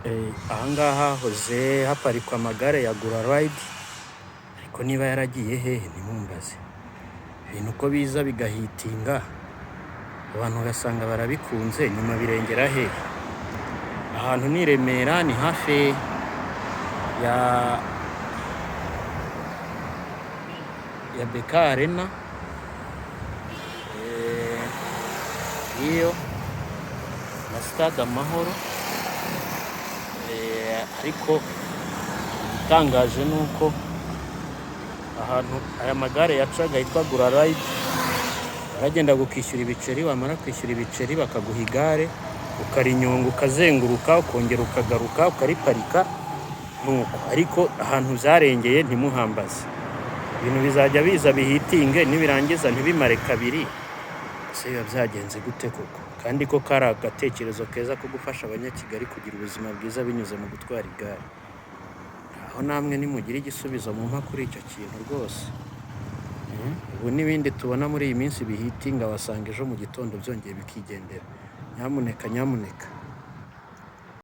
Aha ngaha hahoze haparikwa amagare ya Gura Ride, ariko niba yaragiye hehe ntimumbaze. Ibintu uko biza bigahitinga, abantu ugasanga barabikunze, nyuma birengera hehe? Ahantu ni i Remera, ni hafi ya BK Arena, iyo na Stade Amahoro. Ariko igitangaje ni uko ahantu aya magare yacaga hitwa Gura Ride, baragenda ukishyura ibiceri, wamara kwishyura ibiceri bakaguha igare, ukarinyonga, ukazenguruka, ukongera ukagaruka, ukariparika nuko. Ariko ahantu zarengeye ntimuhambaze. Ibintu bizajya biza bihitinge, nibirangiza ntibimare kabiri, ese biba byagenze gute koko? Kandi ko kari agatekerezo keza ko gufasha abanyakigali kugira ubuzima bwiza binyuze mu gutwara igare. Aho namwe nimugire igisubizo mumpa kuri icyo kintu rwose. Ubu n'ibindi tubona muri iyi minsi bihitinga, wasanga ejo mu gitondo byongeye bikigendera. Nyamuneka, nyamuneka.